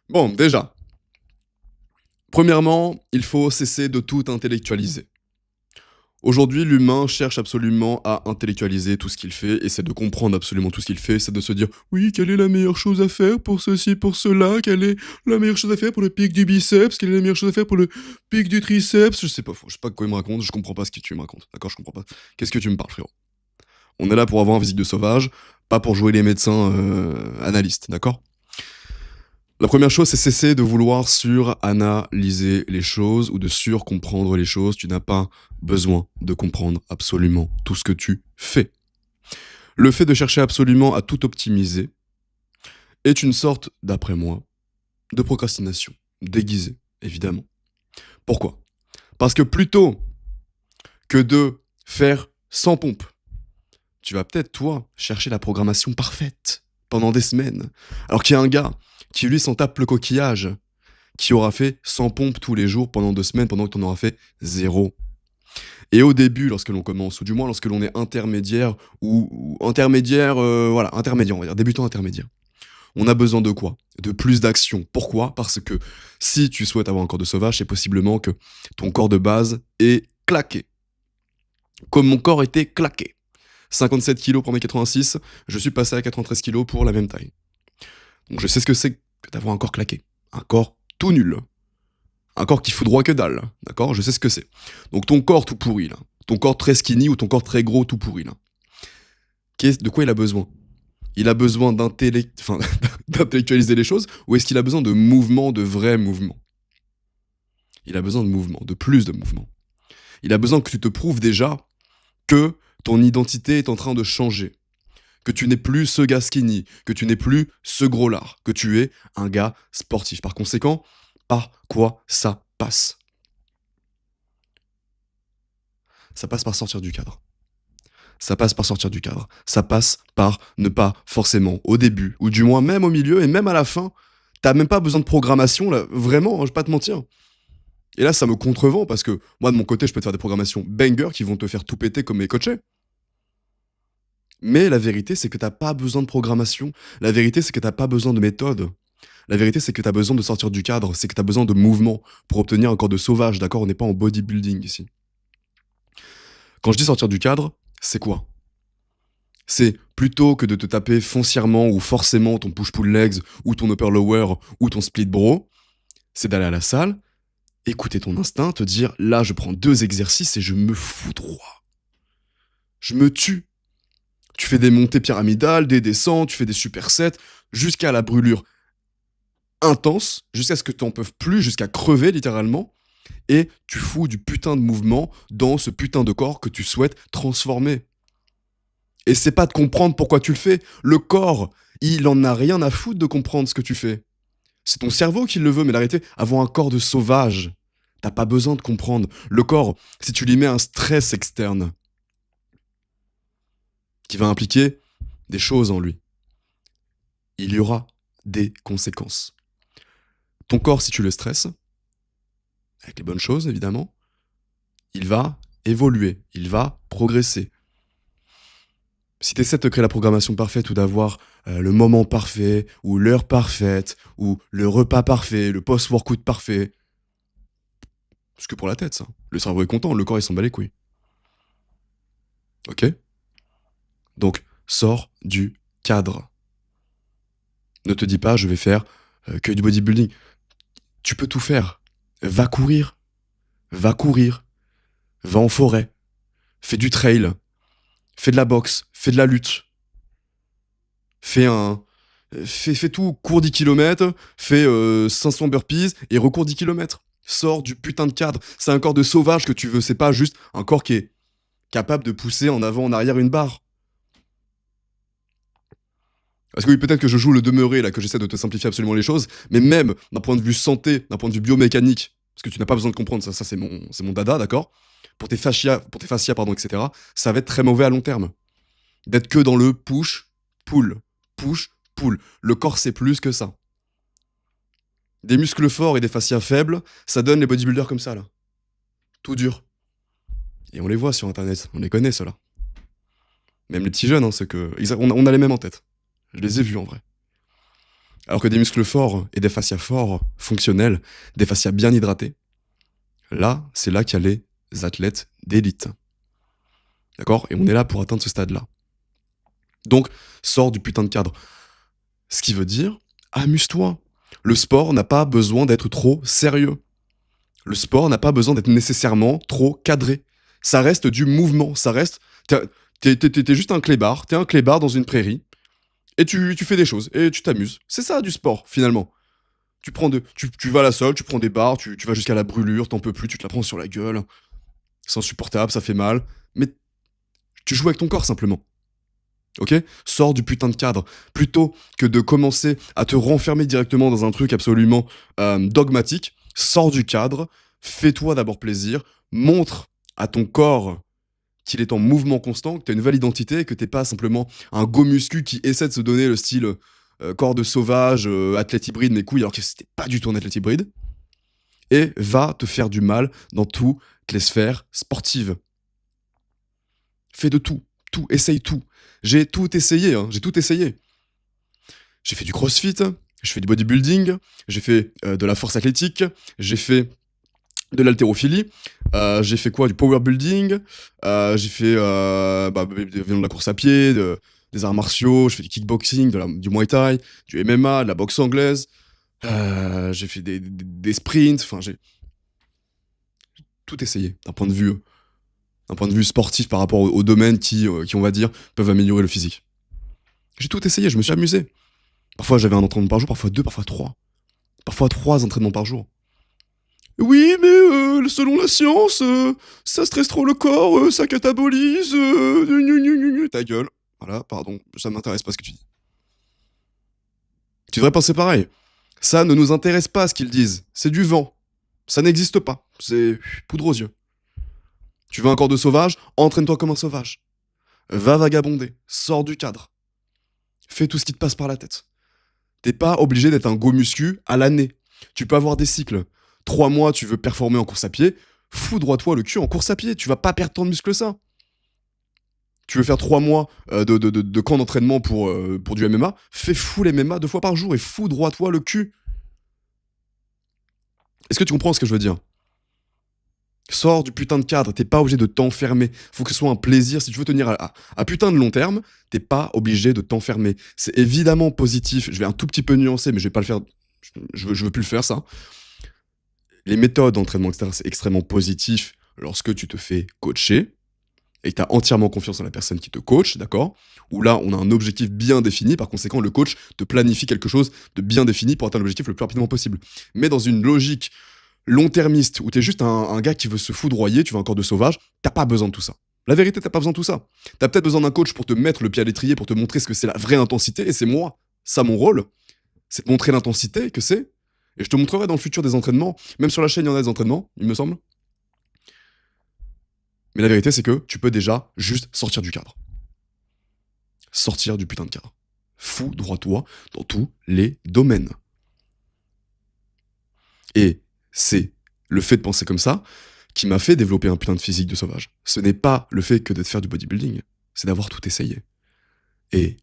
Bon, déjà, premièrement, il faut cesser de tout intellectualiser. Aujourd'hui, l'humain cherche absolument à intellectualiser tout ce qu'il fait, essaie de comprendre absolument tout ce qu'il fait, c'est de se dire oui, quelle est la meilleure chose à faire pour ceci, pour cela, quelle est la meilleure chose à faire pour le pic du biceps, quelle est la meilleure chose à faire pour le pic du triceps, je sais pas quoi il me raconte, je comprends pas ce que tu me racontes, d'accord, je comprends pas. Qu'est-ce que tu me parles, frérot? On est là pour avoir un physique de sauvage, pas pour jouer les médecins analystes, d'accord? La première chose, c'est cesser de vouloir suranalyser les choses ou de surcomprendre les choses. Tu n'as pas besoin de comprendre absolument tout ce que tu fais. Le fait de chercher absolument à tout optimiser est une sorte, d'après moi, de procrastination, déguisée, évidemment. Pourquoi? Parce que plutôt que de faire sans pompe, tu vas peut-être, toi, chercher la programmation parfaite pendant des semaines, alors qu'il y a un gars qui, lui, s'en tape le coquillage, qui aura fait 100 pompes tous les jours pendant 2 semaines, pendant que tu en auras fait 0. Et au début, lorsque l'on commence, ou du moins lorsque l'on est intermédiaire, ou intermédiaire, voilà, intermédiaire, on va dire, débutant intermédiaire, on a besoin de quoi? De plus d'action. Pourquoi? Parce que si tu souhaites avoir un corps de sauvage, c'est possiblement que ton corps de base est claqué. Comme mon corps était claqué. 57 kilos pour mes 86, je suis passé à 93 kilos pour la même taille. Donc je sais ce que c'est que d'avoir un corps claqué. Un corps tout nul. Un corps qui fout droit que dalle, d'accord? Je sais ce que c'est. Donc ton corps tout pourri, là. Ton corps très skinny ou ton corps très gros tout pourri, là. De quoi il a besoin? Il a besoin d'intellectualiser les choses ou est-ce qu'il a besoin de mouvement, de vrais mouvements? Il a besoin de mouvement, de plus de mouvement. Il a besoin que tu te prouves déjà que ton identité est en train de changer. Que tu n'es plus ce gars skinny, que tu n'es plus ce gros lard, que tu es un gars sportif. Par conséquent, par quoi ça passe? Ça passe par sortir du cadre. Ça passe par sortir du cadre. Ça passe par ne pas forcément, au début, ou du moins même au milieu, et même à la fin, t'as même pas besoin de programmation, là, vraiment, hein, je vais pas te mentir. Et là, ça me contrevend, parce que moi, de mon côté, je peux te faire des programmations banger qui vont te faire tout péter comme mes coachés. Mais la vérité, c'est que t'as pas besoin de programmation. La vérité, c'est que t'as pas besoin de méthode. La vérité, c'est que t'as besoin de sortir du cadre, c'est que t'as besoin de mouvement pour obtenir un corps de sauvage, d'accord? On n'est pas en bodybuilding ici. Quand je dis sortir du cadre, c'est quoi? C'est plutôt que de te taper foncièrement ou forcément ton push-pull legs ou ton upper lower ou ton split bro, c'est d'aller à la salle, écouter ton instinct, te dire là je prends 2 exercices et je me fous droit. Je me tue. Tu fais des montées pyramidales, des descentes, tu fais des supersets, jusqu'à la brûlure intense, jusqu'à ce que tu n'en peux plus, jusqu'à crever littéralement, et tu fous du putain de mouvement dans ce putain de corps que tu souhaites transformer. Et c'est pas de comprendre pourquoi tu le fais. Le corps, il en a rien à foutre de comprendre ce que tu fais. C'est ton cerveau qui le veut, mais la réalité, avoir un corps de sauvage, t'as pas besoin de comprendre. Le corps, si tu lui mets un stress externe qui va impliquer des choses en lui, il y aura des conséquences. Ton corps, si tu le stresses, avec les bonnes choses évidemment, il va évoluer, il va progresser. Si tu essaies de te créer la programmation parfaite ou d'avoir le moment parfait, ou l'heure parfaite, ou le repas parfait, le post-workout parfait, c'est que pour la tête, ça. Le cerveau est content, le corps, il s'en bat les couilles. Ok? Donc, sors du cadre. Ne te dis pas, je vais faire que du bodybuilding. Tu peux tout faire. Va courir. Va courir. Va en forêt. Fais du trail. Fais de la boxe. Fais de la lutte. Fais tout, cours 10 km, fais 500 burpees et recours 10 km. Sors du putain de cadre. C'est un corps de sauvage que tu veux, c'est pas juste un corps qui est capable de pousser en avant, en arrière une barre. Parce que oui, peut-être que je joue le demeuré, là, que j'essaie de te simplifier absolument les choses, mais même d'un point de vue santé, d'un point de vue biomécanique, parce que tu n'as pas besoin de comprendre ça, c'est mon dada, d'accord? Pour tes fascias, pardon, etc., ça va être très mauvais à long terme. D'être que dans le push, pull. Le corps, c'est plus que ça. Des muscles forts et des fascias faibles, ça donne les bodybuilders comme ça, là. Tout dur. Et on les voit sur internet, on les connaît, ceux-là. Même les petits jeunes, hein, on a les mêmes en tête. Je les ai vus en vrai. Alors que des muscles forts et des fascias forts, fonctionnels, des fascias bien hydratés, là, c'est là qu'il y a les athlètes d'élite. D'accord? Et on est là pour atteindre ce stade-là. Donc, sors du putain de cadre. Ce qui veut dire, amuse-toi. Le sport n'a pas besoin d'être trop sérieux. Le sport n'a pas besoin d'être nécessairement trop cadré. Ça reste du mouvement, ça reste... T'es juste un clébard, t'es un clébard dans une prairie, et tu fais des choses, et tu t'amuses. C'est ça du sport, finalement. Tu vas à la salle, tu prends des barres, tu vas jusqu'à la brûlure, t'en peux plus, tu te la prends sur la gueule. C'est insupportable, ça fait mal. Mais tu joues avec ton corps, simplement. Ok? Sors du putain de cadre. Plutôt que de commencer à te renfermer directement dans un truc absolument dogmatique, sors du cadre, fais-toi d'abord plaisir, montre à ton corps qu'il est en mouvement constant, que tu as une nouvelle identité, que t'es pas simplement un go muscu qui essaie de se donner le style corps de sauvage, athlète hybride, mes couilles, alors que c'était pas du tout un athlète hybride, et va te faire du mal dans toutes les sphères sportives. Fais de tout, essaye tout. J'ai tout essayé, hein, j'ai tout essayé. J'ai fait du crossfit, j'ai fait du bodybuilding, j'ai fait de la force athlétique, j'ai fait de l'haltérophilie, j'ai fait quoi? Du power building, j'ai fait de la course à pied, des arts martiaux, j'ai fait du kickboxing, du muay thai, du MMA, de la boxe anglaise, j'ai fait des sprints, enfin j'ai tout essayé d'un point de vue sportif par rapport aux domaines qui, on va dire, peuvent améliorer le physique. J'ai tout essayé, je me suis amusé. Parfois j'avais un entraînement par jour, parfois deux, parfois trois. Parfois trois entraînements par jour. Oui, mais selon la science, ça stresse trop le corps, ça catabolise, ta gueule. Voilà, pardon, ça m'intéresse pas ce que tu dis. Tu devrais penser pareil. Ça ne nous intéresse pas ce qu'ils disent. C'est du vent. Ça n'existe pas. C'est poudre aux yeux. Tu veux un corps de sauvage? Entraîne-toi comme un sauvage. Va vagabonder. Sors du cadre. Fais tout ce qui te passe par la tête. T'es pas obligé d'être un go muscu à l'année. Tu peux avoir des cycles. 3 mois, tu veux performer en course à pied, foudroie-toi le cul en course à pied. Tu vas pas perdre tant de muscles que ça. Tu veux faire 3 mois de camp d'entraînement pour du MMA, fais full MMA 2 fois par jour et foudroie-toi le cul. Est-ce que tu comprends ce que je veux dire? Sors du putain de cadre, t'es pas obligé de t'enfermer. Faut que ce soit un plaisir. Si tu veux tenir à putain de long terme, t'es pas obligé de t'enfermer. C'est évidemment positif. Je vais un tout petit peu nuancer, mais je vais pas le faire. Je veux plus le faire, ça. Les méthodes d'entraînement, etc., c'est extrêmement positif lorsque tu te fais coacher et que tu as entièrement confiance en la personne qui te coach, d'accord? Où là, on a un objectif bien défini, par conséquent, le coach te planifie quelque chose de bien défini pour atteindre l'objectif le plus rapidement possible. Mais dans une logique long-termiste, où t'es juste un gars qui veut se foudroyer, tu veux un corps de sauvage, t'as pas besoin de tout ça. La vérité, t'as pas besoin de tout ça. T'as peut-être besoin d'un coach pour te mettre le pied à l'étrier, pour te montrer ce que c'est la vraie intensité, et c'est moi. Ça, mon rôle, c'est de montrer l'intensité que c'est. Et je te montrerai dans le futur des entraînements, même sur la chaîne, il y en a des entraînements, il me semble. Mais la vérité, c'est que tu peux déjà juste sortir du cadre. Sortir du putain de cadre. Foudroie-toi dans tous les domaines. Et c'est le fait de penser comme ça qui m'a fait développer un putain de physique de sauvage. Ce n'est pas le fait que de faire du bodybuilding, c'est d'avoir tout essayé. Et